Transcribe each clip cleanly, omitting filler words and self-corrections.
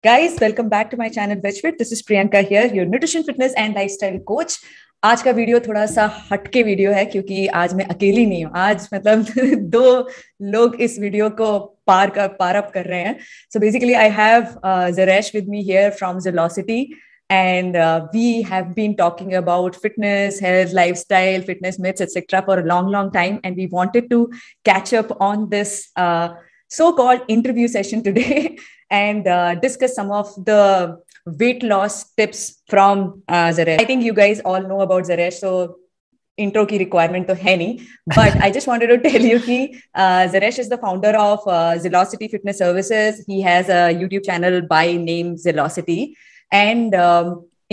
Guys, welcome back to my channel VegFit. This is Priyanka here, your nutrition, fitness and lifestyle coach. आज का video थोड़ा सा हटके video है क्योंकि आज मैं अकेली नहीं हूँ. आज मतलब दो लोग इस वीडियो को पार अप कर रहे हैं. So basically I have Zaresh with me here from Zealocity, and we have been talking about fitness, health, lifestyle, fitness myths, etc. for a long time, and we wanted to catch up on this so-called interview session today and discuss some of the weight loss tips from Zaresh. I think you guys all know about Zaresh, so intro की requirement तो है नहीं, but I just wanted to tell you कि Zaresh is the founder of Zealocity Fitness Services. He has a YouTube channel by name Zealocity, and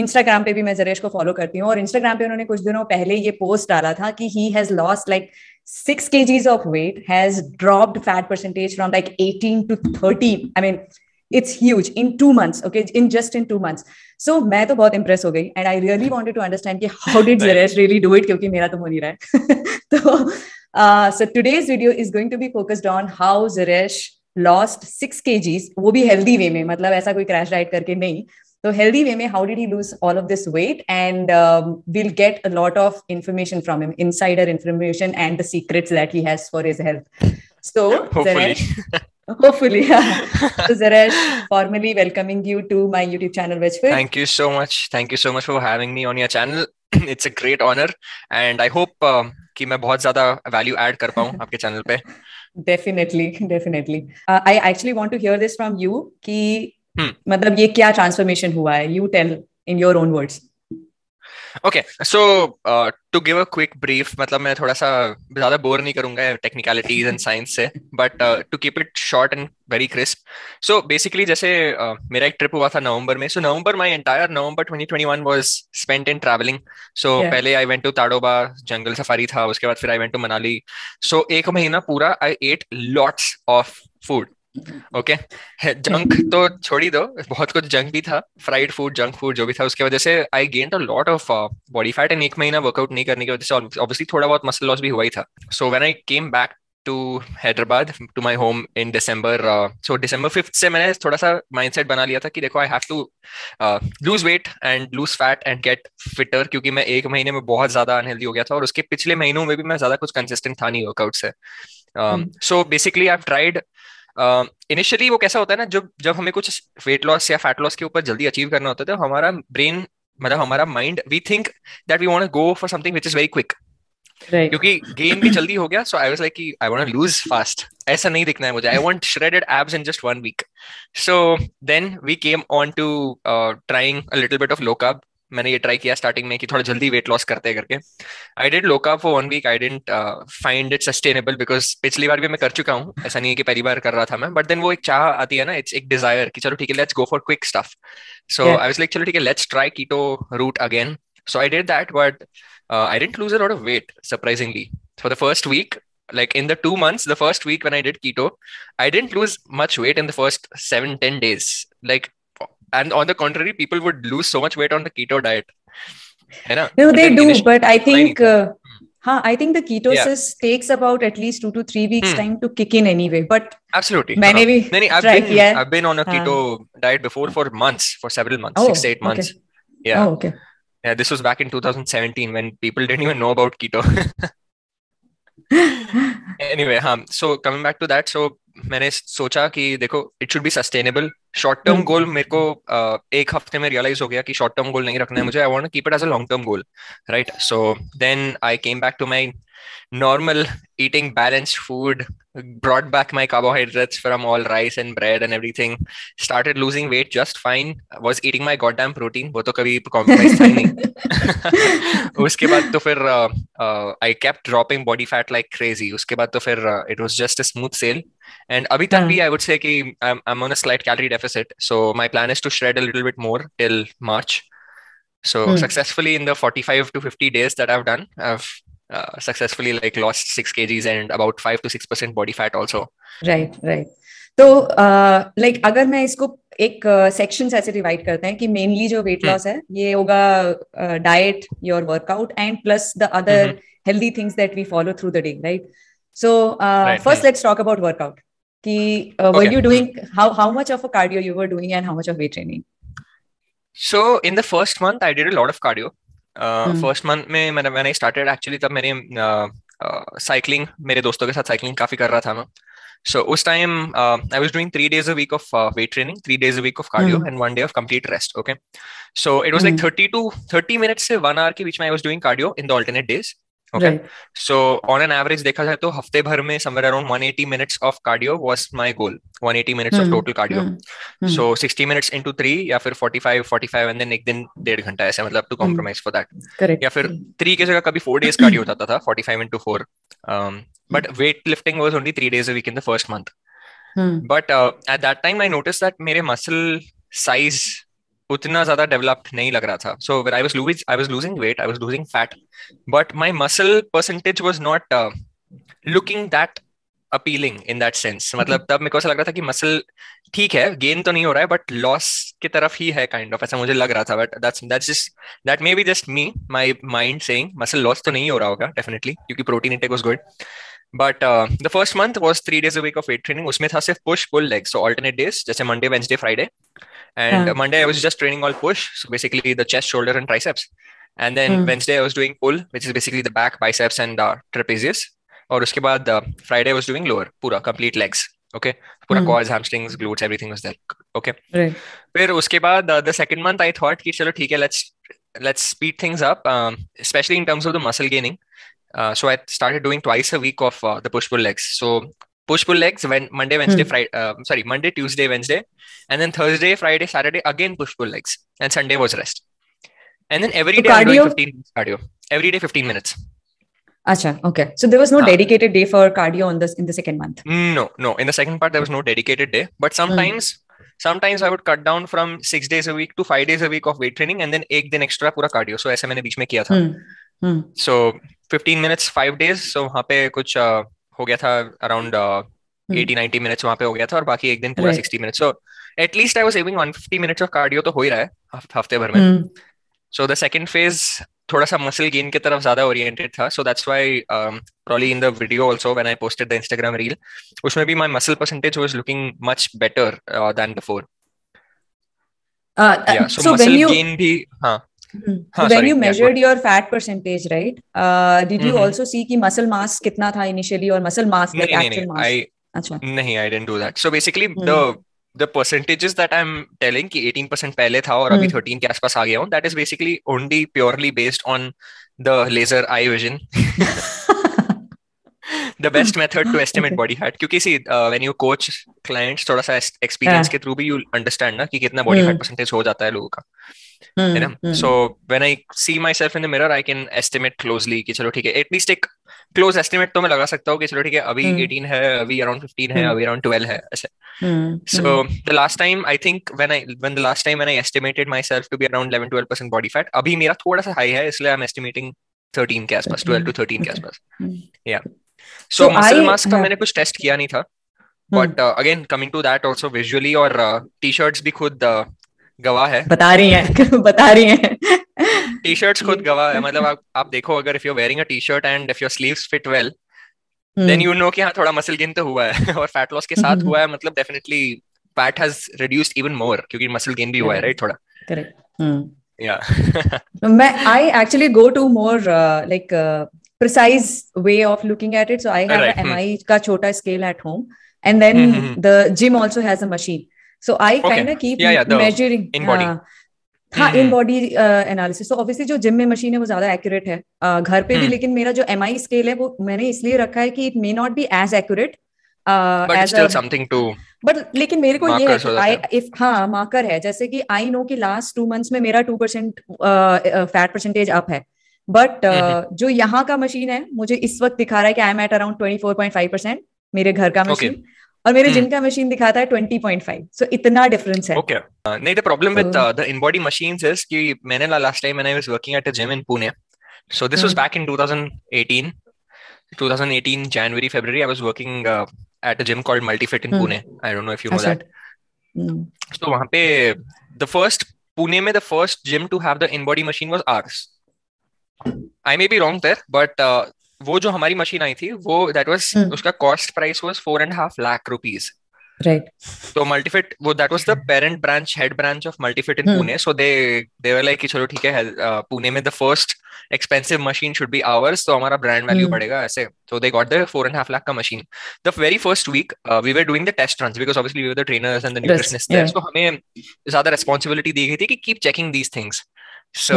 Instagram पे भी मैं Zaresh को follow करती हूँ. और Instagram पे उन्होंने कुछ दिनों पहले ये post डाला था कि he has lost like 6 kgs of weight, has dropped fat percentage from like 18 to 30. I mean, it's huge in 2 months. Okay, in 2 months. So मैं तो बहुत impress हो गई, and I really wanted to understand कि how did Zaresh really do it, क्योंकि मेरा तो हो नहीं रहा है. So today's video is going to be focused on how Zaresh lost 6 kgs, वो भी healthy way में, मतलब ऐसा कोई crash diet करके नहीं. So healthy way में, how did he lose all of this weight? And we'll get a lot of information from him, insider information and the secrets that he has for his health. So hopefully. Hopefully, yeah. So Zaresh, formally welcoming you to my YouTube channel, VegFit. Thank you so much. Thank you so much for having me on your channel. It's a great honor, and I hope कि मैं बहुत ज़्यादा value add कर पाऊँ आपके channel पे. Definitely. I actually want to hear this from you कि मतलब ये क्या transformation हुआ है? You tell in your own words. Okay, so to give a quick brief, मतलब मैं थोड़ा सा ज़्यादा बोर नहीं करूँगा technicalities and science से, but to keep it short and very crisp. So basically जैसे मेरा एक trip हुआ था नवंबर में. So November, my entire November 2021 was spent in traveling. So पहले I went to Tadoba, jungle safari था, उसके बाद फिर I went to Manali. So एक महीना पूरा I ate lots of food. Okay junk तो छोड़ी दो, बहुत कुछ जंक भी था, फ्राइड फूड, जंक फूड जो भी था, उसके वजह से I gained a lot of body fat. And एक महीना वर्कआउट नहीं करने की वजह से ऑब्वियसली थोड़ा बहुत मसल लॉस भी हुआ ही था. So when I came back to Hyderabad to my home in December, so December 5th से मैंने थोड़ा सा माइंडसेट बना लिया था कि देखो I have to lose weight and lose fat and get fitter, क्योंकि मैं एक महीने में बहुत ज्यादा अनहेल्दी हो गया था और उसके पिछले महीनों में भी मैं ज्यादा कुछ कंसिस्टेंट था नहीं वर्कआउट से. So basically I have tried. Initially वो कैसा होता है ना, जब हमें कुछ वेट लॉस या फैट लॉस के ऊपर जल्दी अचीव करना होता है तो हमारा ब्रेन, मतलब हमारा mind, we think that we want to go for something which is very quick, क्योंकि गेन भी जल्दी हो गया. सो आई वाज लाइक कि I want to lose fast, ऐसा नहीं दिखना है मुझे, I want shredded abs in just 1 week. So then we came on to trying a little bit of low carb. मैंने ये ट्राई किया स्टार्टिंग में कि थोड़ा जल्दी वेट लॉस करते करके. I did low carb for 1 week. I didn't find it sustainable, because पिछली बार भी मैं कर चुका हूँ, ऐसा नहीं है कि पहली बार कर रहा था मैं. बट देन वो एक चाह आती है ना, इट्स एक डिजायर कि चलो ठीक है, let's go for quick stuff. So I was like चलो ठीक है, let's try keto route again. So I did that, but I didn't lose a lot of weight, surprisingly. For the first week, like in the 2 months, the first week when I did keto, I didn't lose much weight in the first 7-10 days. Like, and on the contrary, people would lose so much weight on the keto diet. You know? No, they do, but I think, I think the ketosis takes about at least 2 to 3 weeks time to kick in anyway. But absolutely, मैंने भी I've been on a keto diet before for months, for several months, 6 to 8 months. Yeah. Oh, okay. Yeah, this was back in 2017 when people didn't even know about keto. Anyway, so coming back to that, so मैंने सोचा कि देखो it should be sustainable. Short term goal मेरे को एक हफ्ते में realize हो गया कि short term goal नहीं रखना है मुझे. I want to keep it as a long term goal, right? So then I came back to my normal eating balanced food, brought back my carbohydrates from all rice and bread and everything, started losing weight just fine, was eating my goddamn protein, वो तो कभी compromise था ही नहीं. उसके बाद तो फिर I kept dropping body fat like crazy. उसके बाद तो फिर it was just a smooth sail. And अभी तक भी I would say कि I'm on a slight calorie deficit, so my plan is to shred a little bit more till March. So successfully in the 45 to 50 days that I've done, I've successfully like lost 6 kgs and about 5 to 6% body fat also. Right. तो like अगर मैं इसको एक section ऐसे divide करते हैं कि mainly जो वेट लॉस है ये होगा diet, your workout and plus the other healthy things that we follow through the day, right? So first let's talk about workout कि were Okay. you doing how much of a cardio you were doing and how much of weight training? So in the first month I did a lot of cardio. First month में मैंने when I started actually तब मैंने cycling मेरे दोस्तों के साथ cycling काफी कर रहा था मैं. So उस time I was doing 3 days a week of weight training, 3 days a week of cardio, and 1 day of complete rest. Okay, so it was like 30 minutes से 1 hour के बीच में I was doing cardio in the alternate days. Okay, Right. so on an average देखा जाए तो हफ्ते भर में somewhere around 180 minutes of cardio was my goal. 180 minutes of total cardio. So 60 minutes into 3 या फिर 45 and then एक दिन 1.5 घंटा ऐसे मतलब to compromise for that. Correct. या फिर 3 की जगह कभी 4 days cardio होता था 45 into 4. But weightlifting was only 3 days a week in the first month. But at that time I noticed that मेरे muscle size उतना ज्यादा डेवलप्ड नहीं लग रहा था. So when I was losing weight, I was losing fat, but my muscle percentage was not looking that appealing in that sense. मतलब तब मेरे को ऐसा लग रहा था कि मसल ठीक है, गेन तो नहीं हो रहा है, बट लॉस की तरफ ही है काइंड ऑफ, ऐसा मुझे लग रहा था. But that may be just me, my mind saying muscle loss तो नहीं हो रहा होगा डेफिनेटली, क्योंकि protein intake was good. But the first month was 3 days a week of weight training. उसमें था सिर्फ push pull legs, so alternate days जैसे Monday, Wednesday, Friday. And Monday I was just training all push, so basically the chest, shoulder, and triceps. And then Wednesday I was doing pull, which is basically the back, biceps, and trapezius. और उसके बाद Friday I was doing lower, पूरा complete legs. Okay, पूरा quads, hamstrings, glutes, everything was there. Okay. Right. फिर उसके बाद the second month I thought कि चलो ठीक है, let's speed things up, especially in terms of the muscle gaining. So I started doing twice a week of the push pull legs. So push pull legs when Monday, Wednesday, Friday, Monday, Tuesday, Wednesday, and then Thursday, Friday, Saturday again push pull legs, and Sunday was rest. And then every day I'm doing 15 minutes cardio. Every day 15 minutes. Acha, okay. So there was no dedicated day for cardio in the second month. No. In the second part there was no dedicated day, but sometimes I would cut down from 6 days a week to 5 days a week of weight training, and then एक दिन extra पूरा cardio. So ऐसा मैंने बीच में किया था. So 15 minutes 5 days. So वहाँ पे कुछ हो गया था around 80-90 minutes वहाँ पे हो गया था, और बाकी एक दिन पूरा 60 minutes. So at least I was saving 150 minutes of cardio तो हो ही रहा है हफ्ते भर में. So the second phase थोड़ा सा muscle gain की तरफ ज्यादा oriented था. So that's why probably in the video also when I posted the Instagram reel, उसमें भी my muscle percentage was looking much better than before. Yeah. So muscle gain भी So when you measured your fat percentage, right? Did you also see कि muscle mass कितना था initially, or muscle mass like actual mass? नहीं, I didn't do that. So basically the percentages that I'm telling कि 18% पहले था और अभी 13 के आसपास आ गया हूँ, that is basically only purely based on the laser eye vision. The best method to estimate body fat, क्योंकि see when you coach clients थोड़ा सा experience के through भी you understand ना कि कितना body fat percentage हो जाता है लोगों का, है ना. So when I see myself in the mirror I can estimate closely कि चलो ठीक है, at least एक close estimate तो मैं लगा सकता हूँ कि चलो ठीक है अभी 18 है, अभी around 15 है, अभी around 12 है ऐसे. So the last time I think when I estimated myself to be around 11-12% body fat, अभी मेरा थोड़ा सा high है, इसलिए I'm estimating 13 के आसपास, 12 to 13 के आसपास. Yeah. So muscle mass का मैंने कुछ टेस्ट किया नहीं था, but again coming to that also visually, और t-shirts भी खुद गवाह है, बता रही हैं t-shirts खुद गवाह है. मतलब आप देखो, अगर if you're wearing a t-shirt and if your sleeves fit well, then you know कि हाँ थोड़ा muscle gain तो हुआ है, और fat loss के साथ हुआ है, मतलब definitely fat has reduced even more क्योंकि muscle gain भी हुआ है, right? थोड़ा. Correct. Yeah. I actually go to more like precise way of looking at it. So I have a MI का छोटा scale at home, and then the gym also has a machine. So I kind of keep measuring in body. in body analysis. So obviously जो gym में machine है वो ज्यादा accurate है, घर पे भी, लेकिन मेरा जो MI scale है वो मैंने इसलिए रखा है कि it may not be as accurate, but it's still something to. But लेकिन मेरे को ये है कि मार्कर है, जैसे कि I know कि last 2 months में मेरा 2% fat percentage up है, बट जो यहाँ का मशीन है मुझे इस वक्त दिखा रहा है कि आई एम एट अराउंड 24.5%, मेरे घर का मशीन, और मेरे जिम का मशीन दिखाता है 20.5. सो इतना डिफरेंस है. Okay. नहीं, the problem with the in-body machines is कि मैंने last time when I was working at a gym in Pune, so this was back in 2018 January, February, I was working at a gym called MultiFit in Pune. I don't know if you know that. So वहाँ पे Pune में the first gym to have the in-body machine was ours. I may be wrong there, but वो जो हमारी machine आई थी वो that was उसका cost price was 4.5 lakh rupees. Right. तो मल्टीफिट वो that was the parent branch head branch of Multifit in Pune. So they were like कि चलो ठीक है, पुणे में the first expensive machine should be ours, तो हमारा ब्रांड वैल्यू बढ़ेगा ऐसे. तो दे गॉट द 4.5 लाख का machine. The very first week we were doing the test runs because obviously we were the trainers and the nutritionist there. So हमें ज्यादा responsibility दी गई थी कि keep checking these things. So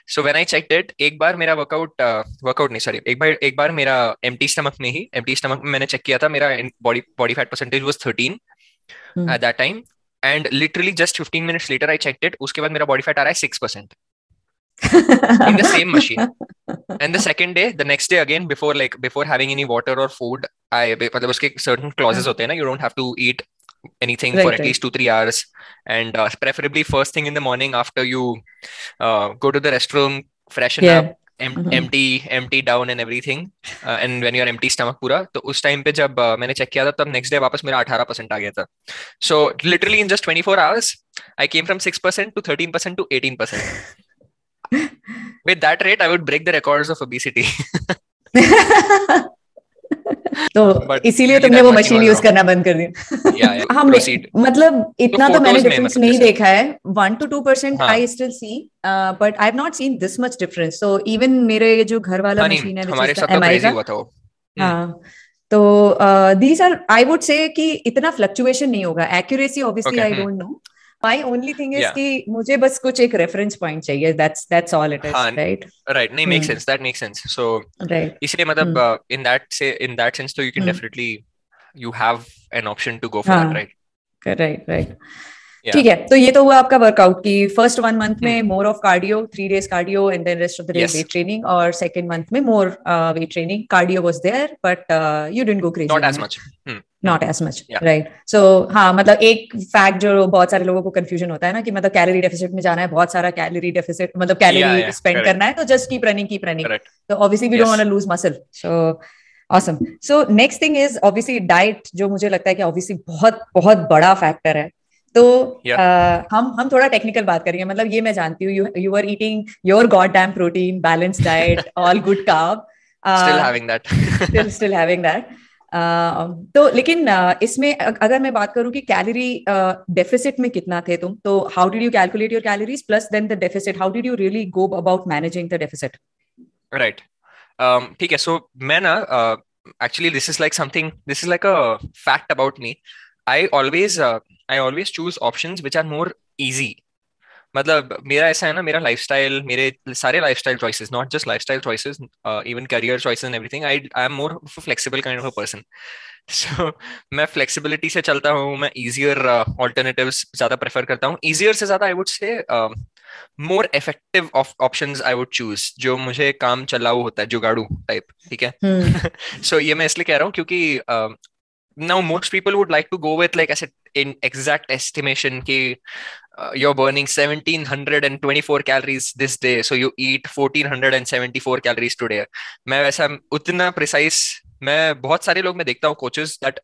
so when I checked it, एक बार मेरा workout नहीं सॉरी एक बार मेरा एम्प्टी स्टमक में मैंने चेक किया था. मेरा body fat percentage was 13 at that time, and literally just 15 minutes later I checked it. उसके बाद मेरा body fat आ रहा है 6% in the same machine. And the second day, the next day again, before having any water or food, मतलब उसके certain clauses होते हैं ना, you don't have to eat anything for at least 2-3 hours, and preferably first thing in the morning after you go to the restroom, freshen up, empty down and everything, and when you are empty stomach पूरा. तो उस time पे जब मैंने check किया था तब next day वापस मेरा 18% आ गया था. So literally in just 24 hours I came from 6% to 13% to 18%. With that rate I would break the records of obesity. तो इसीलिए तुमने वो मशीन यूज करना बंद कर दिया. हाँ, मतलब इतना तो मैंने डिफरेंस नहीं देखा है. 1-2% I still see, but I have not seen this much difference. So even मेरे जो घर वाला मशीन है हमारे साथ तो क्रेजी हुआ था वो. हाँ, तो these are I would say कि इतना फ्लक्चुएशन नहीं होगा. Accuracy obviously I don't know. My only thing is कि मुझे बस कुछ एक रेफरेंस पॉइंट चाहिए. That's all it is. Right नहीं, make sense, that make sense. So इसलिए मतलब इन दैट सेंस तो you can definitely you have an option to go for that. Right. ठीक है, तो ये तो हुआ आपका वर्कआउट की फर्स्ट 1 मंथ में more of cardio, 3 days cardio and then rest of the day weight training. और सेकंड मंथ में more weight training. Cardio was there but you didn't go crazy. Not as much right. So हाँ, मतलब एक fact जो बहुत सारे लोगों को कंफ्यूजन होता है ना कि मतलब कैलोरी डेफिसिट में जाना है, बहुत सारा कैलोरी डेफिसिट मतलब कैलोरी स्पेंड करना है, तो जस्ट कीप रनिंग. तो obviously we don't want to lose muscle. So awesome. So next thing is obviously diet, जो मुझे लगता है कि ऑब्वियसली बहुत बहुत बड़ा फैक्टर है. तो हम थोड़ा टेक्निकल बात करेंगे. मतलब ये मैं जानती हूँ you are eating your god damn protein, balance diet, all good carb, still having that. तो लेकिन इसमें अगर मैं बात करूं कि कैलोरी डेफिसिट में कितना थे तुम, तो how did you calculate your calories plus then the deficit? How did you really go about managing the deficit? Right, ठीक है. सो मैं ना actually this is like a fact about me. I always choose options which are more easy. मतलब मेरा ऐसा है ना, मेरा लाइफस्टाइल, मेरे सारे lifestyle choices, not just lifestyle choices, even career choices and everything, I am more flexible kind of a person. So मैं flexibility से चलता हूँ. मैं इजियर ऑल्टरनेटिव्स ज्यादा प्रेफर करता हूँ. इजियर से ज्यादा I would say more effective options I would choose, जो मुझे काम चलाऊ होता है, जुगाड़ू टाइप. ठीक है. सो ये मैं इसलिए कह रहा हूँ क्योंकि now most people would like to go with like I said in exact estimation ki you're burning 1724 calories this day, so you eat 1474 calories today. मैं वैसा उतना precise, मैं बहुत सारे लोग मैं देखता हूँ coaches that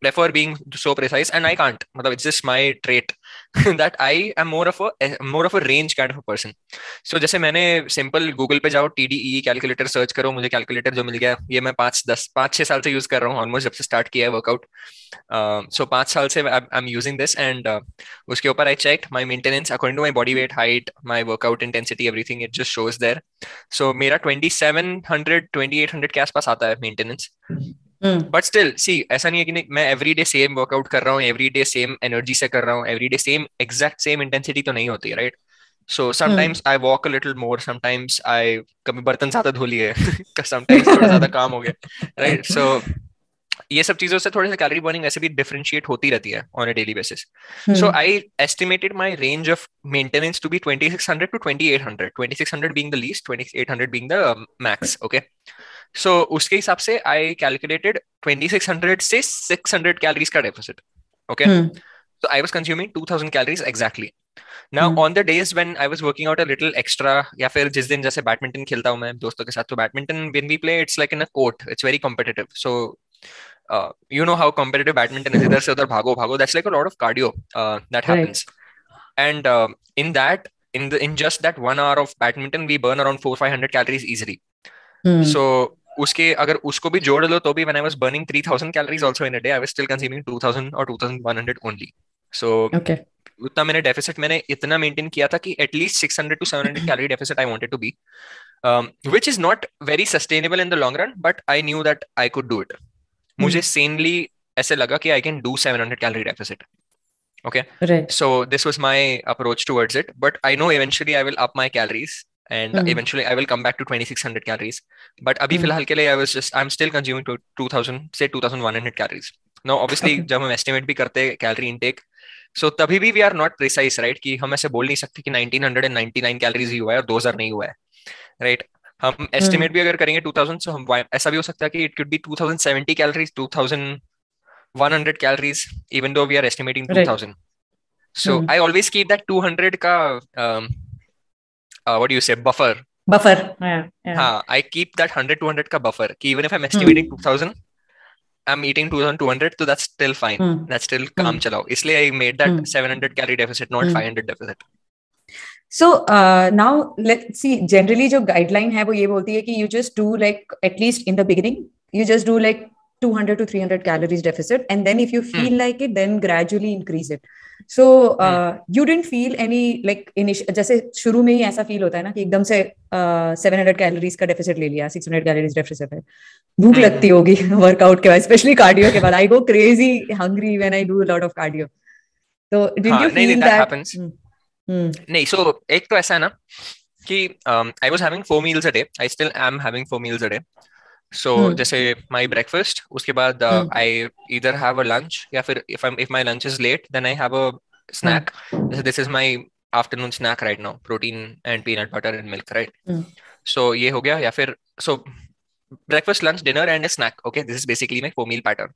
prefer being so precise and I can't. मतलब it's just my trait that I am more of a range kind of a person. So जैसे मैंने simple Google पे जाओ, TDEE calculator सर्च करो, मुझे calculator जो मिल गया, ये मैं 5-6 साल से यूज कर रहा हूँ almost, जब से स्टार्ट किया है वर्कआउट. So 5 साल से I'm using this and उसके ऊपर I checked my maintenance according to my body weight, height, my workout intensity, everything. It just shows there. So मेरा 2700-2800 के आसपास आता है maintenance. बट स्टिल सी, ऐसा नहीं है कि मैं एवरीडे सेम वर्कआउट कर रहा हूँ, एवरीडे सेम एनर्जी से कर रहा हूँ, everyday same exact same intensity तो नहीं होती, right. So sometimes I walk a little more, sometimes I कभी बर्तन ज्यादा धो लिए, समटाइम्स थोड़ा ज्यादा काम हो गया, राइट. सो ये सब चीजों से थोड़ी सी कैलोरी बर्निंग ऐसे भी डिफरेंशिएट होती रहती है on a daily basis. So I estimated my range of maintenance to be 2600 to 2800, 2600 being the least, 2800 being the max. Okay. So उसके हिसाब से I calculated 2600 से 600 calories का deficit. Okay. So I was consuming 2000 calories exactly. Now on the days when I was working out a little extra, या फिर जिस दिन जैसे बैडमिंटन खेलता हूँ मैं दोस्तों के साथ, तो badminton when we play it's like in a court, it's very competitive. So you know how competitive badminton is. इधर से उधर भागो भागो, that's like a lot of cardio that happens. And in just that 1 hour of badminton we burn around 400-500 calories easily. Hmm. So उसके अगर उसको भी जोड़ लो तो भी when I was burning 3000 calories also in a day, I was still consuming 2000 or 2100 only. So Okay. उतना मैंने deficit मैंने इतना मेंटेन किया था कि at least 600 to 700 calorie deficit I wanted to be, which is not very sustainable in the long run, but I knew that I could do it. मुझे Hmm. sanely ऐसे लगा कि I can do 700 calorie deficit. Okay, Right. so this was my approach towards it, but I know eventually I will up my calories and Hmm. eventually I will come back to 2600 calories. But अभी Hmm. फिलहाल के लिए I'm still consuming to 2000 say 2100 calories. Now obviously Okay. जब हम estimate भी करते हैं calorie intake, so तभी भी we are not precise, right? कि हम ऐसे बोल नहीं सकते कि 1999 calories ही हुआ है और 2000 नहीं हुआ है, right? हम Hmm. estimate भी अगर करेंगे 2000, so हम ऐसा भी हो सकता है कि it could be 2070 calories, 2100 calories, even though we are estimating Right. 2000. So Hmm. I always keep that 200 का what do you say buffer. Buffer. Yeah. Yeah. हाँ, I keep that 100 200 का buffer कि even if I'm estimating Hmm. 2000, I'm eating 2200, so that's still fine. Hmm. That's still Hmm. काम चलाओ. इसलिए I made that Hmm. 700 calorie deficit, not Hmm. 500 deficit. So now let's see. Generally, जो guideline है वो ये बोलती है कि you just do like at least in the beginning, you just do like 200 to 300 calories deficit, and then if you Hmm. feel like it, then gradually increase it. So Hmm. you didn't feel any like जैसे शुरू में ही ऐसा feel होता है ना कि एकदम से 700 कैलोरीज का डेफिसिट ले लिया, 600 कैलोरीज डेफिसिट है, भूख लगती Hmm. होगी वर्कआउट के बाद, स्पेशली कार्डियो के बाद. I go crazy hungry when I do lot of cardio. तो डिड यू हाँ, नहीं नहीं, फील that दैट? happens. नहीं, so एक तो ऐसा है ना कि I was having 4 meals a day. I still am having 4 meals a day. So जैसे my breakfast, उसके बाद I either have a lunch या फिर if my lunch is late, then I have a snack. जैसे this is my afternoon snack right now, protein and peanut butter and milk, right? So ये हो गया, या फिर so breakfast, lunch, dinner and a snack. Okay, this is basically my 4 meal pattern.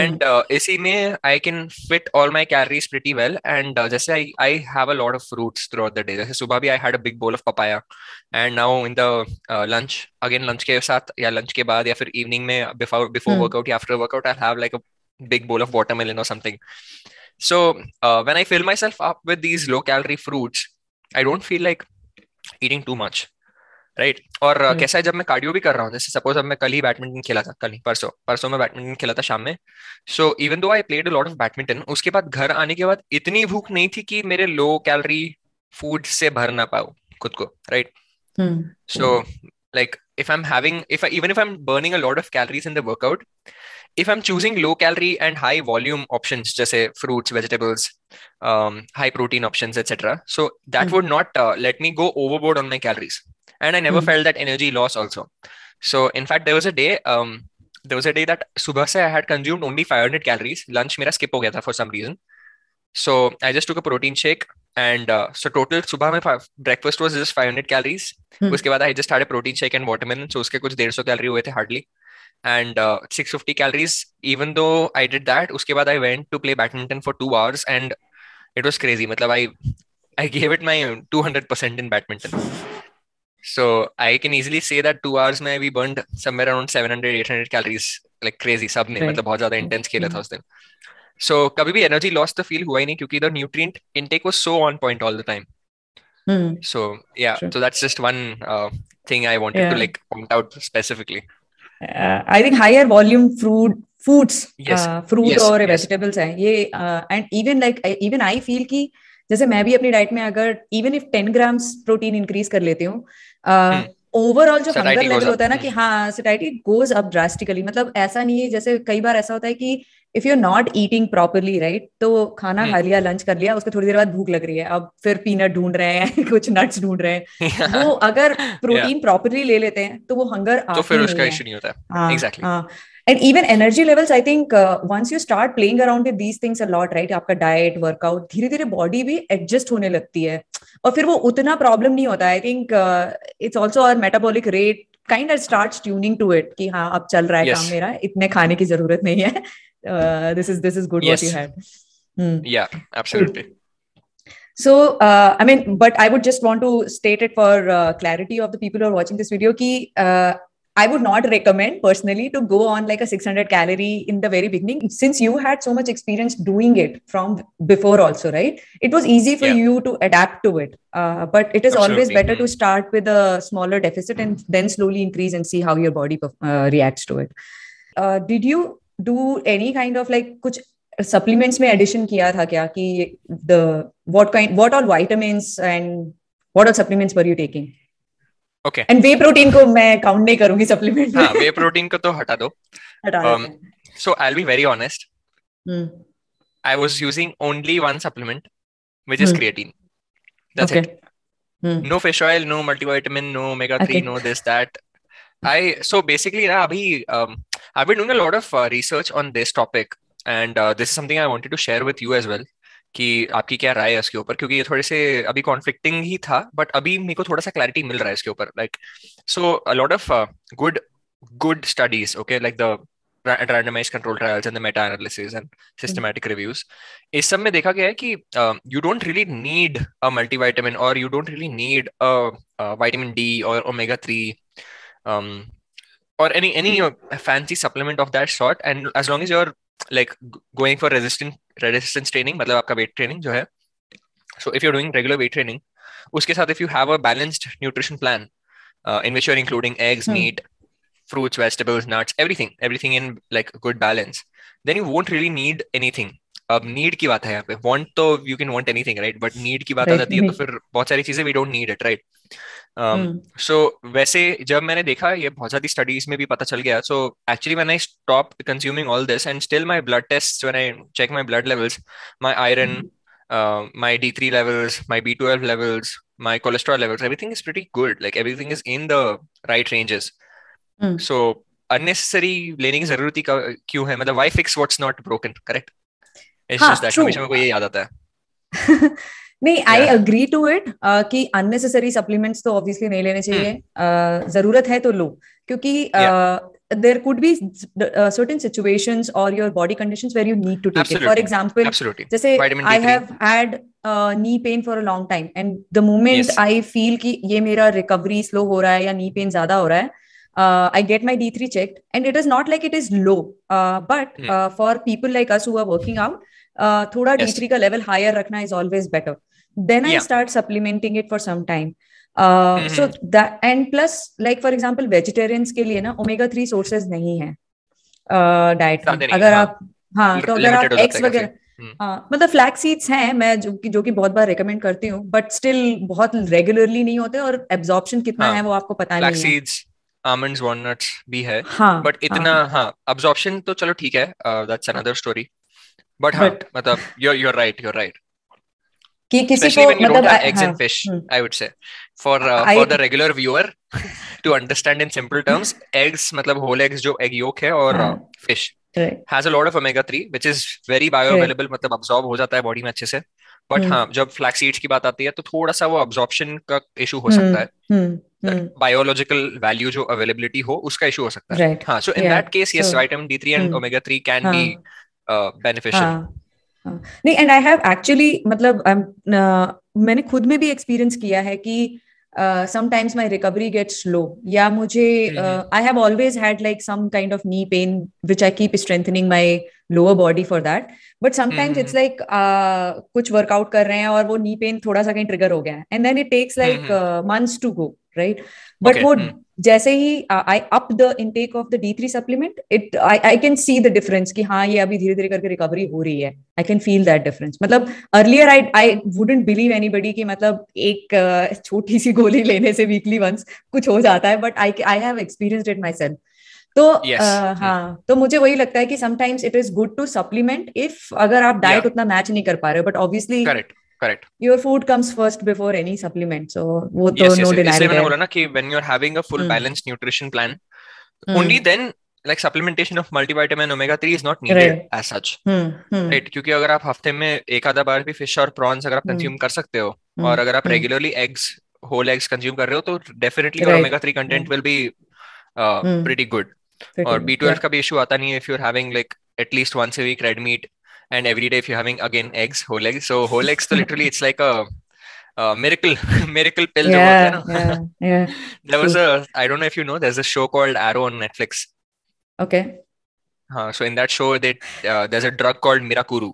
And इसी में I can fit all my calories pretty well. And जैसे I have a lot of fruits throughout the day. जैसे सुबह भी I had a big bowl of papaya. And now in the lunch, again lunch के साथ या lunch के बाद या फिर evening में before workout या after workout, I'll have like a big bowl of watermelon or something. So when I fill myself up with these low calorie fruits, I don't feel like eating too much. Right और कैसा है, जब मैं cardio भी कर रहा हूँ, जैसे सपोज अब मैं कल ही बैडमिंटन खेला था, कल ही परसों परसों मैं बैडमिंटन खेला था शाम में. So even though I played a lot of badminton, उसके बाद घर आने के बाद इतनी भूख नहीं थी कि मेरे लो कैलोरी फूड से भर ना पाऊँ खुद को, right? So like even if I'm burning a lot of calories in the workout, if I'm choosing low calorie and high volume options, जैसे fruits, vegetables, high protein options, etc., so that would not let me go overboard on my calories. And I never felt that energy loss also. So in fact, there was a day that सुबह से I had consumed only 500 calories. Lunch मेरा skip हो गया था for some reason. So I just took a protein shake and so total सुबह में breakfast was just 500 calories. उसके बाद I just had a protein shake and watermelon. So उसके कुछ 150 कैलोरी हुए थे hardly. And 650 calories, even though I did that, उसके बाद I went to play badminton for 2 hours and it was crazy. मतलब I gave it my 200% in badminton. So I can easily say that 2 hours में we burned somewhere around 700 800 calories like crazy सबने, मतलब बहुत ज्यादा intense खेला था उस दिन. So कभी भी energy loss तो feel हुआ ही नहीं क्योंकि the nutrient intake was so on point all the time. So yeah, so that's just one thing I wanted to like point out specifically. I think higher volume foods, Yes. fruit Yes. और Yes. vegetables हैं ये, and even I feel कि जैसे मैं भी अपनी diet में अगर even if 10 grams protein increase कर लेती हूँ, ओवरऑल जो hunger Satiety goes level up. होता है ना कि हाँ सैटिस्फाइटी गोज अप ड्रास्टिकली. मतलब ऐसा नहीं है, जैसे कई बार ऐसा होता है कि if you are not eating properly, right, तो खाना खा लिया, लंच कर लिया, उसके थोड़ी देर बाद भूख लग रही है, अब फिर पीनट ढूंढ रहे हैं कुछ नट्स ढूंढ रहे हैं. वो अगर प्रोटीन प्रॉपरली ले लेते हैं तो वो हंगर तो आती फिर नहीं उसका है. इशू नहीं होता. हाँ Exactly. हाँ. And even energy levels, I think once you start playing around with these things a lot, right, आपका डाइट वर्कआउट धीरे धीरे बॉडी भी एडजस्ट होने लगती है और फिर वो उतना प्रॉब्लम नहीं होता. I think it's also our metabolic rate kind of starts tuning to it कि हाँ अब चल रहा है काम Yes. मेरा, इतने खाने की जरूरत नहीं है. This is good what you Yes. had. Yeah, absolutely. So, I mean, but I would just want to state it for clarity of the people who are watching this video कि I would not recommend personally to go on like a 600 calorie in the very beginning, since you had so much experience doing it from before also, right? It was easy for Yeah, you to adapt to it. But it is always absolutely. better to start with a smaller deficit and then slowly increase and see how your body reacts to it. Did you do any kind of like कुछ supplements में addition किया था क्या कि the what all vitamins and what all supplements were you taking? Okay. And way protein को मैं count नहीं करूंगी सप्लीमेंट में. हाँ, वे प्रोटीन को तो हटा दो. हटा देते हैं. So I'll be very honest. I was using only one supplement, which is creatine. That's it. No fish oil, no multivitamin, no omega-3, no this, that. So basically, I've been doing a lot of research on this topic, and this is something I wanted to share with you as well. कि आपकी क्या राय है इसके ऊपर, क्योंकि ये थोड़े से अभी कॉन्फ्लिक्टिंग ही था, बट अभी मेरे को थोड़ा सा क्लैरिटी मिल रहा है इसके ऊपर. Like so a lot of good studies, okay, like the randomized control trials and the meta analysis and systematic reviews, इस सब में देखा गया है कि you don't really need a multivitamin or you don't really need a vitamin D or omega-3 or any fancy supplement of that sort, and as long as you're like going for resistance training, मतलब आपका weight training जो है, so if you're doing regular weight training, उसके साथ if you have a balanced nutrition plan in which you're including eggs, meat, fruits, vegetables, nuts, everything in like good balance, then you won't really need anything. अब need की बात है यहाँ पे, want तो you can want anything, right? But need की बात आ जाती है तो फिर बहुत सारी चीजें we don't need it, right? So वैसे जब मैंने देखा, ये बहुत सारी स्टडीज में भी पता चल गया. So actually when I stopped consuming all this, and still my blood tests, when I check my blood levels, my iron, my D3 levels, my B12 levels, my cholesterol levels, everything is pretty good. Like everything is in the right ranges. So unnecessary लेने की जरूरत ही क्यों है? मतलब why fix what's not broken, correct? It's just that हमेशा मेरे को ये याद आता है. नहीं, आई अग्री टू इट कि अननेसेसरी सप्लीमेंट्स तो ऑब्वियसली नहीं लेने चाहिए. जरूरत है तो लो, क्योंकि there could be certain situations or your body conditions where you need to take it. For example, जैसे I have had knee pain for a long time, and the moment I feel कि ये मेरा recovery slow हो रहा है या knee pain ज्यादा हो रहा है, I get my D3 checked, and it is not like it is low, but for people like us who are working out, थोड़ा D3 का level higher रखना is always better. Then I start supplementing it for some time. So that, and plus like for example vegetarians के लिए ना omega-3 sources नहीं है diet में. अगर आप तो अगर आप एग्स वगैरह, मतलब फ्लैक्स सीड्स हैं, मैं जो कि बहुत बार रेकमेंड करती हूँ, बट स्टिल बहुत रेगुलरली नहीं होते, और एब्जॉर्प्शन कितना है वो आपको पता नहीं है. आमंड्स, वॉलनट्स भी है, बट इतना अब्जॉर्प्शन तो चलो ठीक है, दैट्स अनदर स्टोरी. बट मतलब you're right. कि किसी Especially को when you मतलब don't have eggs and fish, I would say for the regular viewer to understand in simple terms, eggs मतलब whole eggs जो egg yolk है, और fish has a lot of omega-3 which is very bioavailable, मतलब absorb हो जाता है body में अच्छे से. बट जब फ्लैक्स सीड्स की बात आती है तो थोड़ा सा वो अब्जॉर्प्शन का इशू हो सकता है. बायोलॉजिकल वैल्यू जो अवेलेबिलिटी हो उसका इशू हो सकता है. So in that case yes, vitamin D3 and omega-3 can be beneficial. नहीं, एंड आई हैव एक्चुअली मतलब मैंने खुद में भी एक्सपीरियंस किया है कि sometimes my recovery gets slow, या मुझे I have always had like some kind of knee pain which I keep strengthening my lower body for that, but sometimes it's like कुछ वर्कआउट कर रहे हैं और वो knee pain थोड़ा सा कहीं ट्रिगर हो गया है, and then it takes like months to go, right? But वो जैसे ही I up the intake of the D3 supplement, I can see the difference कि हाँ ये अभी धीरे धीरे करके रिकवरी हो रही है. I can feel that difference. मतलब earlier I wouldn't believe anybody कि मतलब एक छोटी सी गोली लेने से weekly once कुछ हो जाता है, but I have experienced it myself. तो हाँ, तो मुझे वही लगता है कि sometimes it is good to supplement if अगर आप डाइट उतना मैच नहीं कर पा रहे हो, but obviously correct, your food comes first before any supplement, so वो तो no denial है. इसलिए मैंने बोला ना कि when you're having a full balanced nutrition plan, only then like supplementation of multivitamin omega-3 is not needed as such, right? क्योंकि अगर आप हफ्ते में एक आधा बार भी फिश और प्रॉन्स अगर आप कंज्यूम कर सकते हो, और अगर आप regularly eggs, whole eggs consume कर रहे हो, तो definitely your omega-3 content will be pretty good. और B12 का भी इशू आता नहीं है if you're having like at least once a week red meat, and every day if you're having again eggs, whole eggs. So whole eggs, so literally it's like miracle miracle pill जो बोलते हैं yeah, ना. yeah. There was True. I don't know if you know, there's a show called Arrow on Netflix. Okay. So in that show there's a drug called Mirakuru.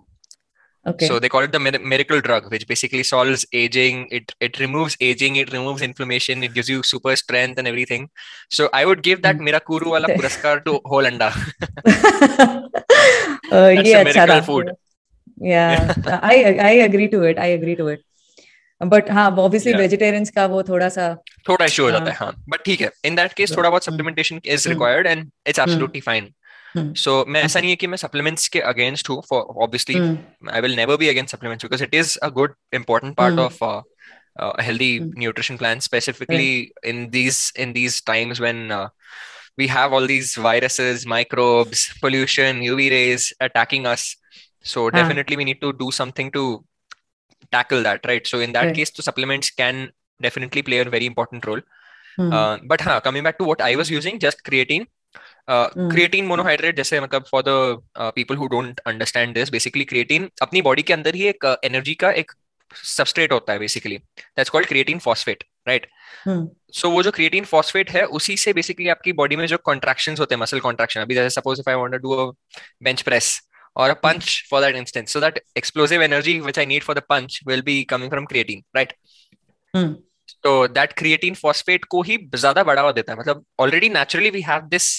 So Okay. they call it the miracle drug, which basically solves aging. It removes aging, it removes inflammation, it gives you super strength and everything. So I would give that Mirakuru wala puraskar to whole anda. ये That's a अच्छा था. miracle food. Yeah, I agree to it. I agree to it. But हाँ, obviously Yeah. vegetarians का वो थोड़ा सा थोड़ा issue हो जाता है, हाँ. बट ठीक है, इन दैट केस थोड़ा बहुत supplementation is required and it's absolutely fine. So मैं ऐसा नहीं है कि मैं सप्लीमेंट्स के अगेंस्ट हूँ. For obviously I will never be against supplements because it is a good important part of a healthy nutrition plan, specifically in these times when we have all these viruses, microbes, pollution, UV rays attacking us. So definitely we need to do something to tackle that, right? So in that case, the supplements can definitely play a very important role. But coming back to what I was using, just creatine. Creatine monohydrate, जैसे मतलब for the people who don't understand this, basically creatine अपनी body के अंदर ही एक energy का एक substrate होता है basically. That's called creatine phosphate, right? So वो जो creatine phosphate है, उसी से basically आपकी body में जो contractions होते हैं, muscle contraction. अभी जैसे suppose if I want to do a bench press or a punch for that instance, so that explosive energy which I need for the punch will be coming from creatine, right? So that creatine phosphate को ही ज्यादा बढ़ावा देता है. मतलब already naturally we have this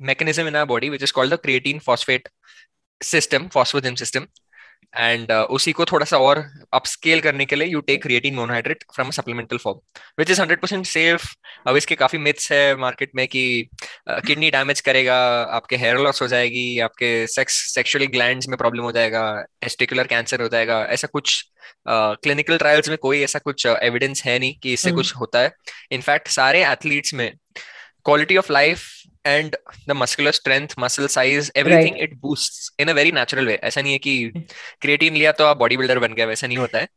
mechanism in our body which is called the creatine phosphate system, phosphogen system. And उसी को थोड़ा सा और अपस्केल करने के लिए you take creatine monohydrate from a supplemental form, which is 100% safe. अब इसके काफी myths है मार्केट में कि किडनी डैमेज करेगा, आपके हेयर लॉस हो जाएगी, आपके सेक्सुअली ग्लैंड्स में प्रॉब्लम हो जाएगा, टेस्टिकुलर कैंसर हो जाएगा. ऐसा कुछ क्लिनिकल ट्रायल्स में कोई ऐसा कुछ एविडेंस है नहीं कि इससे कुछ होता है. इनफैक्ट सारे एथलीट्स में quality of life and the muscular strength, muscle size, everything it boosts in a very natural way. ऐसा नहीं है कि क्रिएटिन लिया तो आप बॉडी बिल्डर बन गए, वैसा नहीं होता है.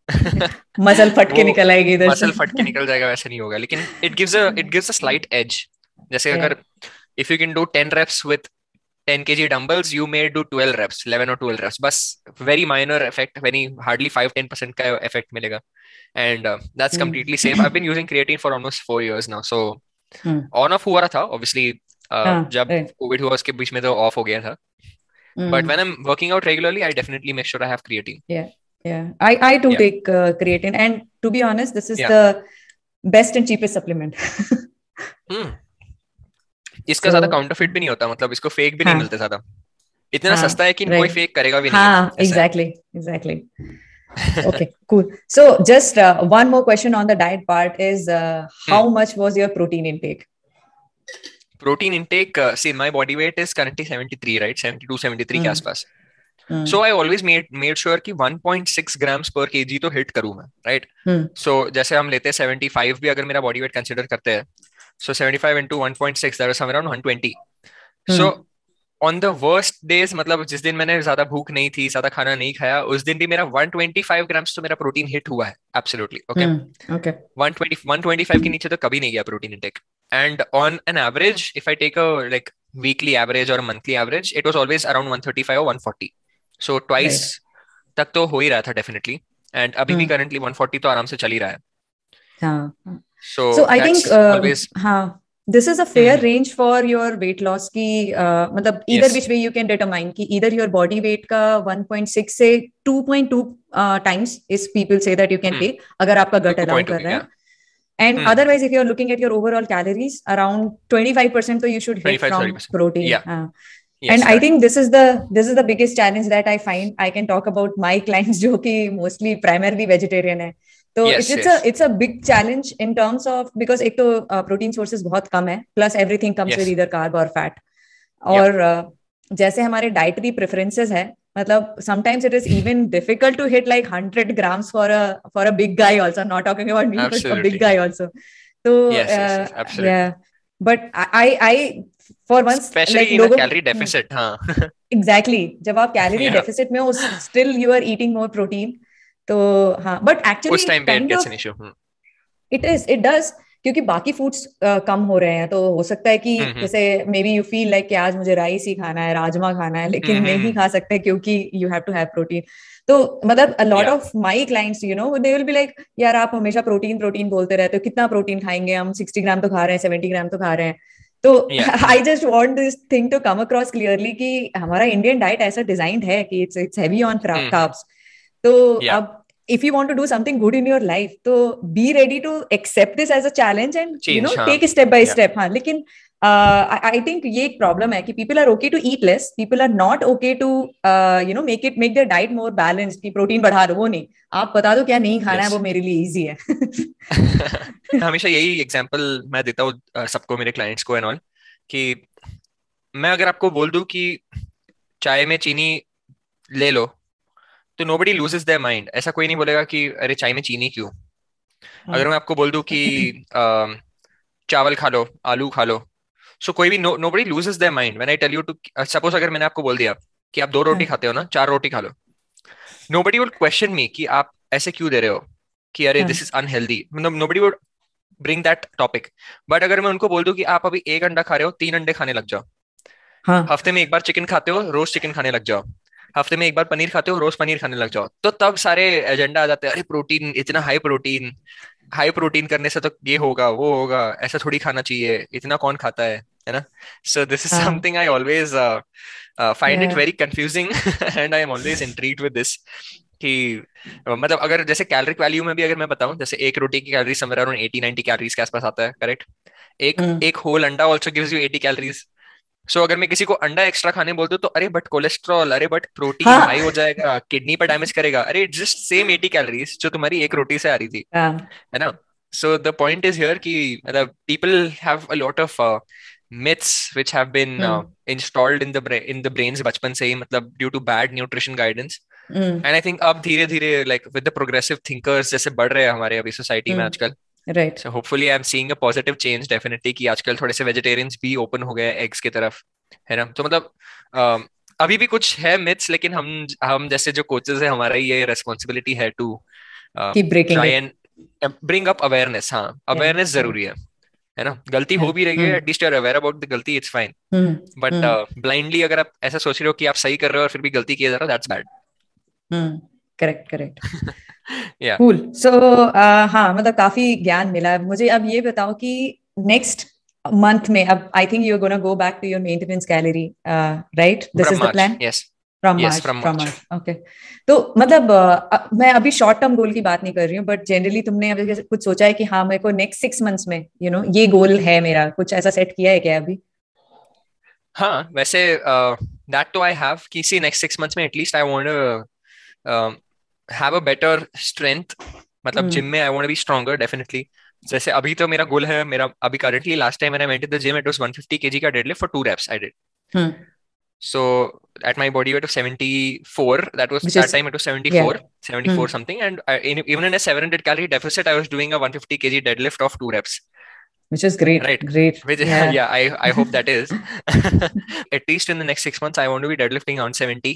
मसल फट के निकल आएगी इधर से, मसल फट के निकल जाएगा, वैसा नहीं होगा. लेकिन it gives a slight edge. जैसे अगर if you can do 10 reps with 10 kg dumbbells, you may do 12 reps, 11 or 12 reps. बस very minor effect, very hardly 5-10% का effect मिलेगा. And that's completely safe. I've been using creatine for almost 4 years now. So on off हुआ था obviously. जब Covid हुआ उसके बीच में तो ऑफ हो गया था. But when I'm working out regularly, I definitely make sure I have creatine. I too take creatine, and to be honest, this is the best and cheapest supplement. इसका ज्यादा काउंटरफिट भी नहीं होता, मतलब इसको फेक भी नहीं मिलते ज्यादा. इतना सस्ता है कि कोई फेक करेगा भी नहीं. Exactly. Okay, cool. So just one more question on the diet part is how much was your protein intake? Protein intake, see my body weight is currently 73, right? 72, 73 के आसपास. So I always made sure कि 1.6 grams per kg तो hit करूँ मैं, right? So जैसे हम लेते हैं 75 भी अगर मेरा body weight consider करते हैं, so 75 into 1.6, that was somewhere around 120. So on the worst days, मतलब जिस दिन मैंने ज्यादा भूख नहीं थी, ज्यादा खाना नहीं खाया, उस दिन भी मेरा 125 grams तो मेरा प्रोटीन हिट हुआ है. Absolutely. Okay. 125 के नीचे तो कभी नहीं गया protein intake. And on an average, if I take a like weekly average or a monthly average, it was always around 135 or 140. So twice तक तो हो ही रहा था definitely. And अभी भी currently 140 तो आराम से चल ही रहा है. So I think always this is a fair range for your weight loss की मतलब either which way you can determine कि either your body weight का 1.6 से 2.2 times is people say that you can take अगर आपका gut allow कर रहा है. And otherwise, if you're looking at your overall calories, around 25% so you should hit from 30%. Protein. Yes, and I think this is the biggest challenge that I find. I can talk about my clients जो कि mostly primarily vegetarian है. So it's a big challenge in terms of because एक तो protein sources बहुत कम है, plus everything comes with either carb or fat. और जैसे हमारे dietary preferences है, मतलब sometimes it is even difficult to hit like 100 grams for a big guy also. Not talking about me, but a big guy also. So absolutely. Yeah, but I for once especially like, in a calorie deficit, exactly. जब आप calorie deficit में हो, still you are eating more protein. तो but actually उस time पे it gets an issue. It does क्योंकि बाकी foods कम हो रहे हैं, तो हो सकता है कि जैसे may be you feel like कि आज मुझे राइस ही खाना है, राजमा खाना है, लेकिन नहीं खा सकते क्योंकि you have to have protein. तो मतलब a lot of my clients you know they will be like यार आप हमेशा प्रोटीन प्रोटीन बोलते रहते हो, कितना प्रोटीन खाएंगे हम, 60 ग्राम तो खा रहे हैं, 70 ग्राम तो खा रहे हैं। तो I just want this thing to come across clearly कि हमारा इंडियन डाइट ऐसा डिजाइंड है कि इट्स हैवी ऑन कार्ब्स। तो अब if you want to do something good in your life, तो be ready to accept this as a challenge and you know change, take it step by step। हाँ, लेकिन I think ये एक problem है कि people are okay to eat less, people are not okay to you know make their diet more balanced कि protein बढ़ा दो, वो नहीं, आप बता दो क्या नहीं खाना है, वो मेरे लिए इजी है। हमेशा यही एग्जांपल मैं देता हूँ सबको, मेरे क्लाइंट्स को एंड ऑल, कि मैं अगर आपको बोल दूं कि चाय में चीनी ले लो, तो नोबडी लूजेस देयर माइंड। ऐसा कोई नहीं बोलेगा कि अरे चाय में चीनी क्यों। अगर मैं आपको बोल दूं कि चावल खा लो, आलू खा लो, सो कोई भी nobody loses their mind when I tell you to. Suppose अगर मैंने आपको बोल दिया कि आप 2 रोटी खाते हो ना, 4 रोटी खा लो, नोबडी वुड क्वेश्चन मी कि आप ऐसे क्यों दे रहे हो, कि अरे दिस इज अनहेल्दी, मतलब nobody would bring that topic. But अगर मैं उनको बोल दूं कि आप अभी 1 अंडा खा रहे हो, 3 अंडे खाने लग जाओ, हफ्ते में एक बार चिकन खाते हो, रोज चिकन खाने लग जाओ, हफ्ते में एक बार पनीर खाते हो, रोज पनीर खाने लग जाओ, तो तब सारे एजेंडा आ जाते हैं, अरे प्रोटीन, इतना हाई प्रोटीन करने से तो ये होगा वो होगा, ऐसा थोड़ी खाना चाहिए, इतना कौन खाता है ना। So this is something I always find it very confusing and I am always intrigued with this कि मतलब अगर जैसे कैलोरिक वैल्यू में भी अगर मैं बताऊं, जैसे एक रोटी की कैलोरी समवेयर अराउंड 80-90 कैलोरीज के आसपास आता है, करेक्ट। एक होल अंडा ऑल्सो गिव्स यू 80 कैलोरीज। सो अगर मैं किसी को अंडा एक्स्ट्रा खाने बोलता हूँ तो अरे बट कोलेस्ट्रॉल, अरे बट प्रोटीन हाई हो जाएगा, किडनी पर डैमेज करेगा, अरे जस्ट सेम 80 कैलोरीज जो तुम्हारी एक रोटी से आ रही थी, है ना। So the point is here कि मतलब people have a lot of myths which have been installed in the brains बचपन से ही, मतलब due to bad nutrition guidance। and I think अब धीरे धीरे like with the progressive thinkers जैसे बढ़ रहे हैं हमारे अभी सोसाइटी में आजकल, right. so hopefully I'm seeing a positive change definitely कि आजकल थोड़े से वेजिटेरियंस भी ओपन हो गए एग्स की तरफ, है ना। तो मतलब अभी भी कुछ है मिथ्स, लेकिन हम जैसे जो कोचेस है, हमारा ये रेस्पॉन्सिबिलिटी है to keep breaking try it, and bring up awareness. हाँ, अवेयरनेस जरूरी है ना। गलती हो भी रही है, at least you are aware about the गलती, इट्स फाइन। बट ब्लाइंडली अगर आप ऐसा सोच रहे हो कि आप सही कर रहे हो और फिर भी गलती किए जा रहे हो, दैट्स बैड। Correct correct. या कूल। सो हाँ, मतलब काफी ज्ञान मिला है मुझे। अब ये बताओ कि नेक्स्ट मंथ में, अब I think you are gonna go back to your maintenance calorie, right? This is the plan. Yes from yes, March, from from March. March, okay. तो मतलब मैं अभी शॉर्ट टर्म गोल की बात नहीं कर रही हूँ, बट जनरली तुमने अभी कुछ सोचा है कि हाँ मेरे को नेक्स्ट 6 मंथ्स में यू नो ये गोल है मेरा, कुछ ऐसा सेट किया है क्या अभी? हाँ वैसे दैट तो आई हैव कि सी नेक्स्ट 6 मंथ्स में at least I want have a better strength, मतलब जिम में I want be stronger definitely. जैसे अभी तो मेरा गोल है, मेरा अभी करंटली लास्ट टाइम मैंने went the gym, it was 150 kg का deadlift for 2 reps I did. So at my body weight of 74, Which that is, time it was yeah. 74 something, and even in a 700 calorie deficit, I was doing a 150 kg deadlift of 2 reps. Which is great, Right. great. Which, Yeah. yeah, I hope that is. At least in the next 6 months, I want to be deadlifting around 70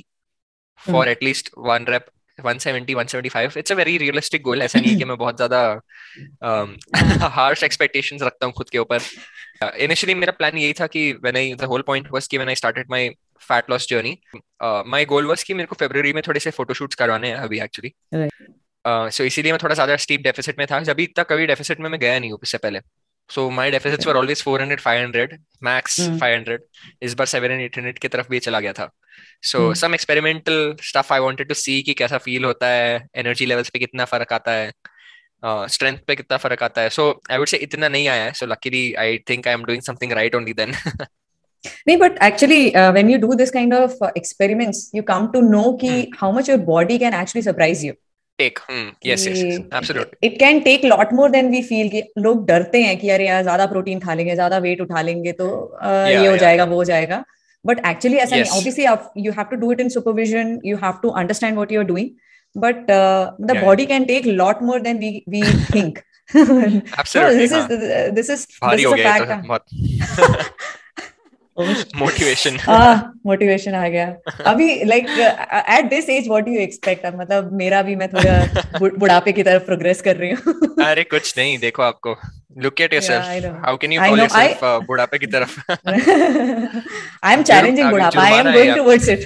for at least one rep, 170, 175. It's a very realistic goal. ऐसा नहीं है कि मैं बहुत ज्यादा harsh expectations रखता हूँ खुद के ऊपर। Initially मेरा प्लान यही था कि the whole point was कि when I started my fat loss journey, my goal was कि मेरे को फरवरी में थोड़े से फोटोशूट्स करवाने हैं अभी एक्चुअली। सो इसीलिए मैं थोड़ा ज्यादा स्टीप डेफिसिट में था, जब तक कभी डेफिसिट में मैं गया नहीं हूँ इससे पहले। So my deficits were always 400, 500 max 500। इस बार 700 800 की तरफ भी चला गया था। So some experimental stuff I wanted to see कि कैसा फील होता है, एनर्जी लेवल्स पे कितना फर्क आता है, स्ट्रेंथ पे कितना फर्क आता है। सो आई वुड से इतना नहीं आया है, so luckily I think I am doing something right only then. नहीं, but actually when you do this kind of experiments, you come to know कि how much your body can actually surprise you. Take, yes, absolutely. It can take lot more than we feel। कि लोग डरते हैं कि अरे यार ज्यादा protein खा लेंगे, ज्यादा वेट उठा लेंगे तो ये हो जाएगा वो हो जाएगा, बट एक्चुअली ऐसा नहीं। Obviously you have to do it in supervision, you have to understand what you're doing, but the body can take lot more than we think। Absolutely, no, this is भारी हो a गया fact। तो बहुत motivation motivation आ गया अभी। Like at this age what do you expect? मतलब मेरा भी, मैं थोड़ा बुढ़ापे की तरफ प्रोग्रेस कर रही हूँ। अरे कुछ नहीं, देखो आपको Look at Yeah, yourself. I know. How can you I call know. yourself बुढ़ापे की तरफ? I am challenging बुढ़ापा. I am जुर्माना है going आप. towards it.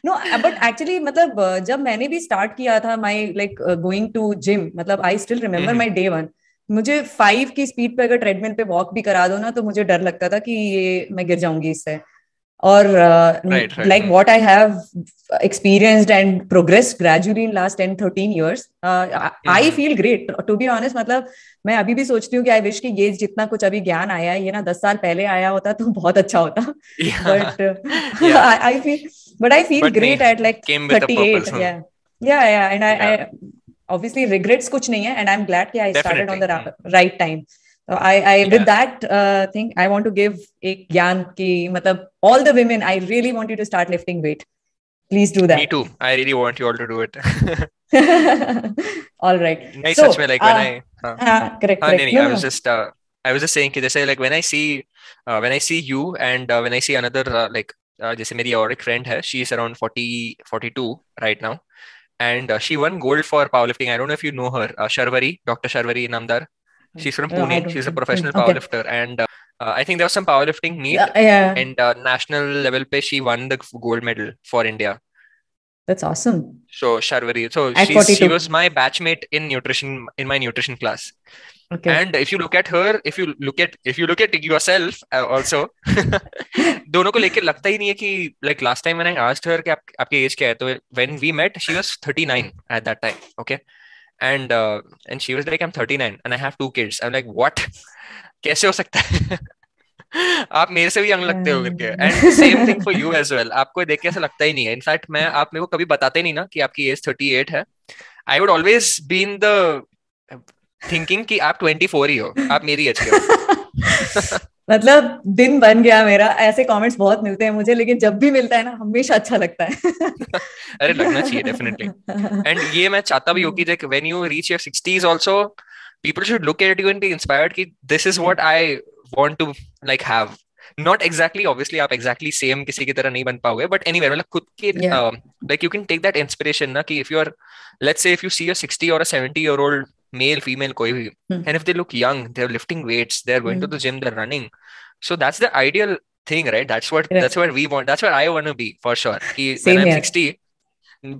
No, but actually मतलब जब मैंने भी start किया था my like going to gym, मतलब I still remember my day one. मुझे 5 की स्पीड पे अगर ट्रेडमिल पे वॉक भी करा दो ना तो मुझे डर लगता था कि ये मैं गिर जाऊंगी इससे. Or Right, right. like what I have experienced and progressed gradually in last 10-13 years, I feel great to be honest. मतलब मैं अभी भी सोचती हूँ कि आई विश कि ये जितना कुछ अभी ज्ञान आया है ये ना 10 साल पहले आया होता तो बहुत अच्छा होता. Yeah, But yeah. I feel But great नहीं, at like came with a 38. purpose. Yeah, yeah, and Yeah, I obviously regrets कुछ नहीं है, and I'm glad कि I started on definitely. the right time. So I with Yeah. that thing, I want to give एक ज्ञान की मतलब all the women, I really want you to start lifting weight. Please do Me that. too. I really want you all to do it. All right. नहीं, So सच में, like when I हाँ correct, हाँ, नहीं, no, I no, was no. just saying कि जैसे like when I see you and when I see another like जैसे मेरी और एक friend है, she is around 42 right now, and she won gold for powerlifting. I don't know if you know her, Sharvari, Dr. Sharvari Namdar. She's from No, I Pune. don't She's a think. professional Okay. powerlifter, and I think there was some powerlifting meet, Yeah, and national level pe she won the gold medal for India. that's awesome. So Sharvari, so At she 42. was my batchmate in nutrition, in my nutrition class. Okay. And if you look at her, if you look at yourself also, दोनों को लेके लगता ही नहीं है कि like last time when I asked her कि आपके age क्या है, तो when we met she was 39 at that time, okay, and she was like I'm 39 and I have 2 kids. I'm like what, कैसे हो सकता है? आप मेरे से भी यंग लगते हो करके. And same thing for you as well. आपको देख के ऐसा लगता ही नहीं है. इनफैक्ट मैं आप मेरे को कभी बताते नहीं ना कि आपकी एज 38 है. I would always be in the thinking कि आप 24 ही हो, आप मेरी एज के हो. मतलब दिन बन गया मेरा. ऐसे कमेंट्स बहुत मिलते हैं मुझे, लेकिन जब भी मिलता है ना हमेशा अच्छा लगता है. अरे लगना चाहिए डेफिनेटली. एंड ये मैं चाहता भी हूँ कि like when you reach your 60s also, people should look at you and be inspired कि this is what I want to like have. Not exactly, obviously आप exactly same किसी की तरह नहीं बन पाओगे, but anyway मतलब खुद के like you can take that inspiration ना कि if you are, let's say if you see a 60 or a 70-year-old male, female कोई भी, and if they look young, they're lifting weights, they're going to the gym, they're running, so that's the ideal thing, right? That's what we want, that's what I want to be for sure कि when Same I'm here. 60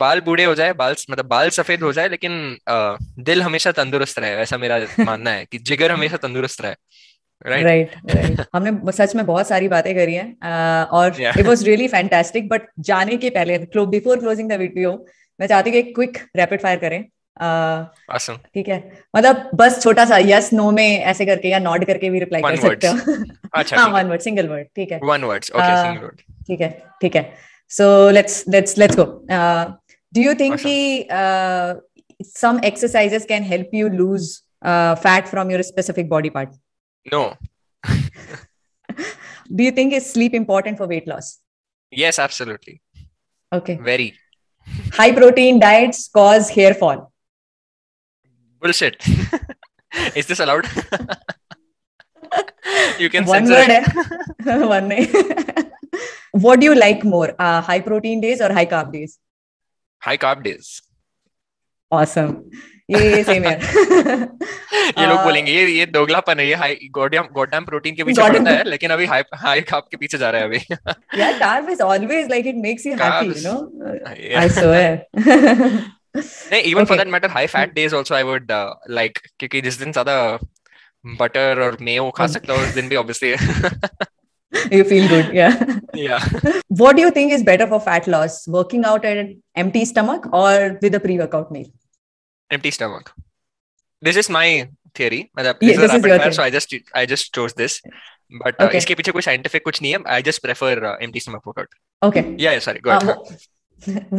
बाल बूढ़े हो जाए, बाल सफेद हो जाए, लेकिन दिल हमेशा तंदुरुस्त रहे, ऐसा मेरा मानना है कि जिगर हमेशा तंदुरुस्त रहे. Right right. हमने सच में बहुत सारी बातें करी हैं और it was really fantastic. But जाने के पहले बिफोर क्लोजिंग द वीडियो मैं चाहती हूँ कि एक क्विक रैपिड फायर करें. awesome. ठीक है, मतलब बस छोटा सा यस नो में ऐसे करके या नॉड करके भी रिप्लाई कर सकते हो. अच्छा हाँ, ठीक है. One word, single word. ठीक है, one words. Okay, single word. ठीक है, ठीक है. So let's go. Do you think कि some exercises can help you lose fat from your specific body part? No. Do you think is sleep important for weight loss? Yes, absolutely. Okay. Very. High protein diets cause hair fall. Bullshit. Is this allowed? You can One censor word it. है. One नहीं. What do you like more, high protein days or high carb days? High carb days. Awesome. ये same है. ये लोग बोलेंगे ये दोगलापन है, ये हाई गॉडडैम प्रोटीन के पीछे पड़ता है, लेकिन अभी हाई कार्ब के पीछे जा रहा है अभी. Yeah, carb is always like it makes you happy, Carbs. you know. Yeah. I swear. नहीं, even for Okay. that matter, high fat days also I would like, क्योंकि जिस दिन ज्यादा बटर और मेयो खा सकता हूँ उस दिन भी obviously. You feel good, yeah. Yeah. What do you think is better for fat loss? Working out at an empty stomach or with a pre-workout meal? Empty stomach. This is my theory. मतलब Yeah, this is this a is rapid your fire, thing. so I just chose this. But Okay. इसके पीछे कोई scientific कुछ नहीं है. I just prefer empty stomach workout. Okay. Yeah, sorry. Go ahead.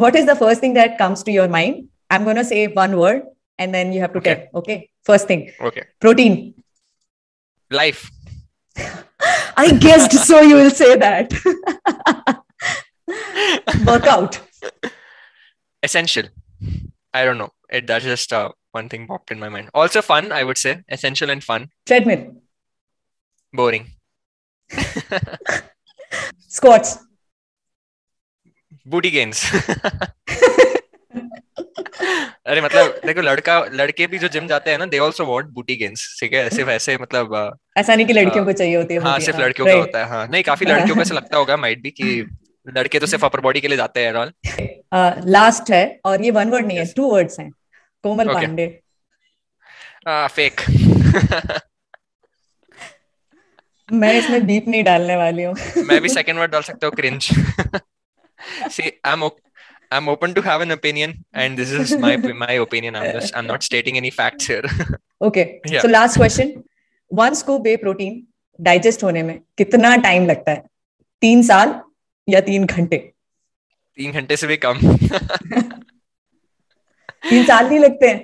What is the first thing that comes to your mind? I'm going to say one word and then you have to Okay. tell. Okay. First thing. Okay. Protein. Life. I guessed so you will say that. Workout. Essential. I don't know. That's just one thing popped in my mind. Also fun, I would say. Essential and fun. Treadmill. Boring. Squats. Booty gains. अरे मतलब देखो, लड़के भी जो gym जाते हैं ना, they also want बूटी गेन्स, ठीक है, सिर्फ ऐसे मतलब ऐसा नहीं कि लड़कियों को चाहिए होती है हाँ बूटी, सिर्फ हाँ लड़कियों का राइट। होता है, हाँ नहीं काफी लड़कियों को ऐसा लगता होगा माइट भी कि लड़के तो सिर्फ अपर बॉडी के लिए जाते हैं ऑल। लास्ट है, और ये वन वर्ड नहीं है, यस। टू वर्ड्स हैं। कोमल ओके। पांडे। फेक। मैं इसमें बीप नहीं डालने वाली हूँ। मैं भी सेकंड वर्ड डाल सकता हूँ, cringe. See, I'm open to have an opinion, and this is my opinion. I'm not stating any facts here. Okay, Yeah, so last question. One scoop whey protein digest होने में कितना time लगता है? 3 साल या 3 घंटे? 3 घंटे से भी कम। 3 साल नहीं लगते हैं?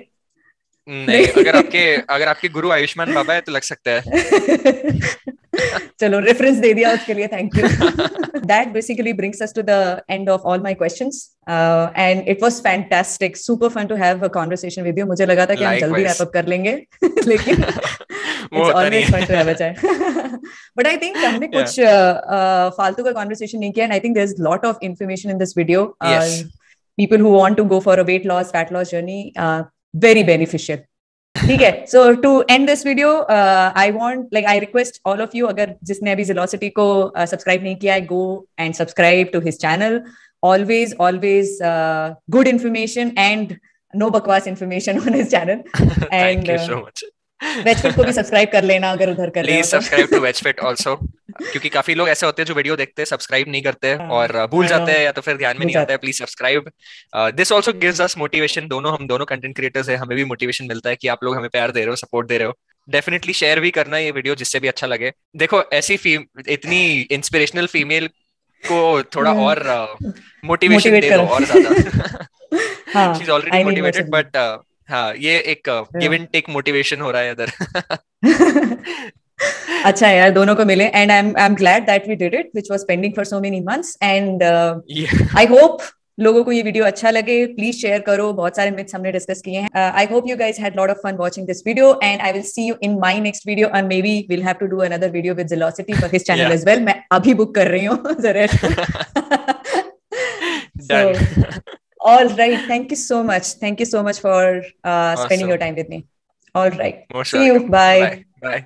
नहीं, नहीं। अगर आपके गुरु आयुष्मान बाबा है तो लग सकता है। चलो, रेफरेंस दे दिया उसके लिए, thank you. That basically brings us to the end of all my questions, and it was fantastic, super fun to have a conversation with you. मुझे लगा था कि हम जल्दी Likewise. wrap up कर लेंगे, लेकिन वो it's होता नहीं always fun to है। have a chat. But I think हमने Yeah. कुछ फालतू का conversation नहीं किया, and I think there's a lot of information in this video. Yes. People who want to go for a weight loss, fat loss journey, very beneficial. ठीक है, so to end this video I want, like I request all of you, अगर जिसने अभी Zealocity को subscribe नहीं किया है, go and subscribe to his channel. Always always good information and no बकवास information on his channel. Thank and you so much. Vegfit को भी सब्सक्राइब कर लेना अगर उधर कर रहे प्लीज हो तो। सब्सक्राइब टू वेजफिट ऑल्सो, क्योंकि काफी लोग ऐसे होते हैं जो वीडियो देखते हैं, सब्सक्राइब नहीं करते और भूल आई नो, जाते हैं या तो फिर ध्यान में भूल नहीं आता जाते है। Please subscribe. This also gives us motivation, हम दोनों कंटेंट क्रिएटर्स हैं, हमें भी मोटिवेशन मिलता है कि आप लोग हमें प्यार दे रहे हो, सपोर्ट दे रहे हो। डेफिनेटली शेयर भी करना ये वीडियो जिससे भी अच्छा लगे। देखो ऐसी इतनी इंस्पिरेशनल फीमेल को थोड़ा और मोटिवेशन मोटिवेट दे दो करो। और ज्यादा। शी इज हाँ, already I need more motivated, but हाँ ये एक गिव एंड टेक मोटिवेशन हो रहा है इधर। अच्छा है यार, दोनों को मिले, and I am glad that we did it, which was pending for so many months, and I hope लोगों को ये वीडियो अच्छा लगे। प्लीज शेयर करो, बहुत सारे मिथ्स हमने डिस्कस किए हैं। I hope you guys had lot of fun watching this video, and I will see you in my next video, and maybe will have to do another video with Zealocity for his channel as well. मैं अभी book कर रही हूँ जरेश को। So Done. all right, thank you so much for spending your Awesome. time with me. All right, Most see you, welcome. bye. Bye. Bye.